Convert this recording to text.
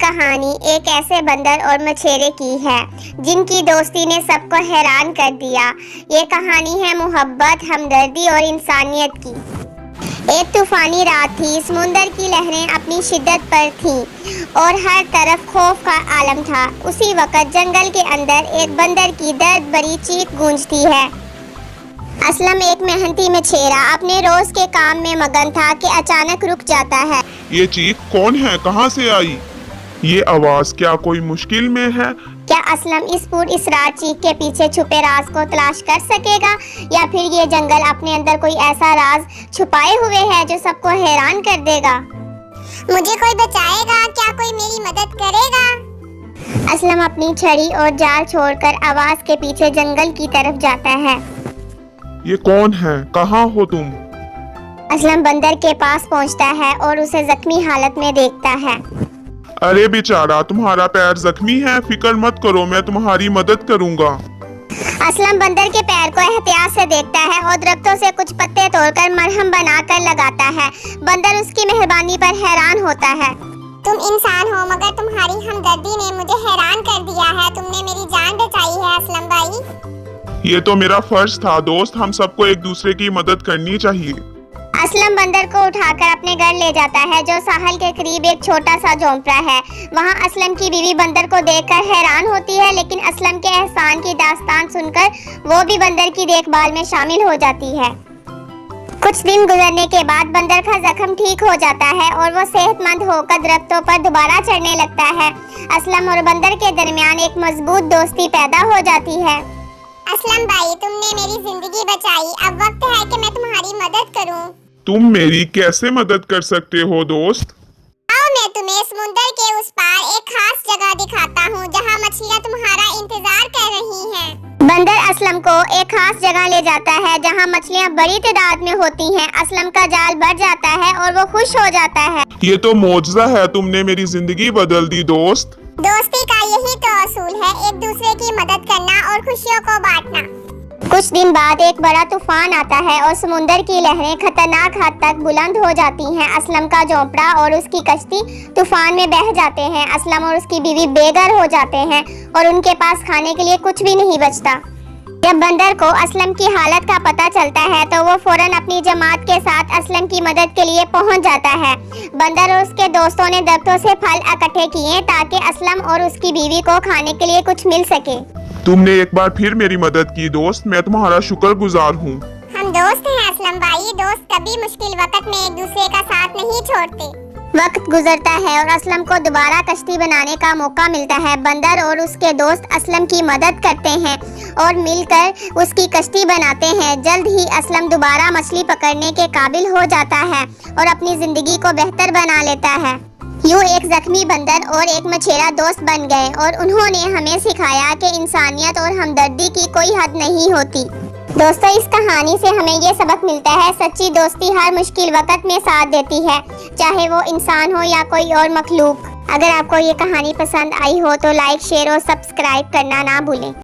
कहानी एक ऐसे बंदर और मछेरे की है जिनकी दोस्ती ने सबको हैरान कर दिया। ये कहानी है मोहब्बत, हमदर्दी और इंसानियत की। एक तूफानी रात थी, समुंदर की लहरें अपनी शिद्दत पर थीं और हर तरफ खौफ का आलम था। उसी वक्त जंगल के अंदर एक बंदर की दर्द भरी चीख गूंजती है। असलम एक मेहनती मछेरा अपने रोज के काम में मगन था कि अचानक रुक जाता है। ये चीख कौन है? कहाँ से आई ये आवाज? क्या कोई मुश्किल में है? क्या असलम इस रात चीख के पीछे छुपे राज को तलाश कर सकेगा, या फिर ये जंगल अपने अंदर कोई ऐसा राज छुपाए हुए है जो सबको हैरान कर देगा? मुझे कोई बचाएगा? क्या कोई मेरी मदद करेगा? असलम अपनी छड़ी और जाल छोड़कर आवाज के पीछे जंगल की तरफ जाता है। ये कौन है? कहाँ हो तुम? असलम बंदर के पास पहुंचता है और उसे जख्मी हालत में देखता है। अरे बेचारा, तुम्हारा पैर जख्मी है, फिक्र मत करो, मैं तुम्हारी मदद करूँगा। असलम बंदर के पैर को एहतियात से देखता है और दरख्तों से कुछ पत्ते तोड़कर मरहम बनाकर लगाता है। बंदर उसकी मेहरबानी पर हैरान होता है। तुम इंसान हो, मगर तुम्हारी हमदर्दी ने मुझे हैरान कर दिया है। तुमने मेरी जान बचाई है असलम भाई। ये तो मेरा फर्ज था दोस्त, हम सबको एक दूसरे की मदद करनी चाहिए। असलम बंदर को उठाकर अपने घर ले जाता है जो साहल के करीब एक छोटा सा झोंपड़ा है। वहाँ असलम की बीवी बंदर को देखकर हैरान होती है, लेकिन असलम के एहसान की दास्तान सुनकर वो भी बंदर की देखभाल में शामिल हो जाती है। कुछ दिन गुजरने के बाद बंदर का जख्म ठीक हो जाता है और वो सेहतमंद होकर दरख्तों पर दोबारा चढ़ने लगता है। असलम और बंदर के दरमियान एक मजबूत दोस्ती पैदा हो जाती है। असलम भाई, तुमने मेरी जिंदगी बचाई। अब वक्त है कि मैं तुम्हारी मदद करूं। तुम मेरी कैसे मदद कर सकते हो दोस्त? आओ मैं तुम्हें समुंदर के उस पार एक खास जगह दिखाता हूँ जहाँ मछलियाँ तुम्हारा इंतजार कर रही हैं। बंदर असलम को एक खास जगह ले जाता है जहाँ मछलियाँ बड़ी तादाद में होती हैं। असलम का जाल बढ़ जाता है और वो खुश हो जाता है। ये तो मौजज़ा है, तुमने मेरी जिंदगी बदल दी दोस्त। दोस्ती का यही तो असूल है, एक दूसरे की मदद करना और खुशियों को बांटना। कुछ दिन बाद एक बड़ा तूफान आता है और समुंदर की लहरें खतरनाक हद तक बुलंद हो जाती हैं। असलम का झोंपड़ा और उसकी कश्ती तूफान में बह जाते हैं। असलम और उसकी बीवी बेघर हो जाते हैं और उनके पास खाने के लिए कुछ भी नहीं बचता। जब बंदर को असलम की हालत का पता चलता है तो वो फौरन अपनी जमात के साथ असलम की मदद के लिए पहुंच जाता है। बंदर और उसके दोस्तों ने दरख्तों से फल इकट्ठे किए ताकि असलम और उसकी बीवी को खाने के लिए कुछ मिल सके। तुमने एक बार फिर मेरी मदद की दोस्त, मैं तुम्हारा शुक्रगुजार हूँ। हम दोस्त हैं असलम भाई। दोस्त कभी मुश्किल वक्त में एक दूसरे का साथ नहीं छोड़ते। वक्त गुजरता है और असलम को दोबारा कश्ती बनाने का मौका मिलता है। बंदर और उसके दोस्त असलम की मदद करते हैं और मिलकर उसकी कश्ती बनाते हैं। जल्द ही असलम दोबारा मछली पकड़ने के काबिल हो जाता है और अपनी जिंदगी को बेहतर बना लेता है। यूं एक जख्मी बंदर और एक मछेरा दोस्त बन गए और उन्होंने हमें सिखाया कि इंसानियत और हमदर्दी की कोई हद नहीं होती। दोस्तों, इस कहानी से हमें ये सबक मिलता है, सच्ची दोस्ती हर मुश्किल वक्त में साथ देती है, चाहे वो इंसान हो या कोई और मखलूक। अगर आपको ये कहानी पसंद आई हो तो लाइक, शेयर और सब्सक्राइब करना ना भूलें।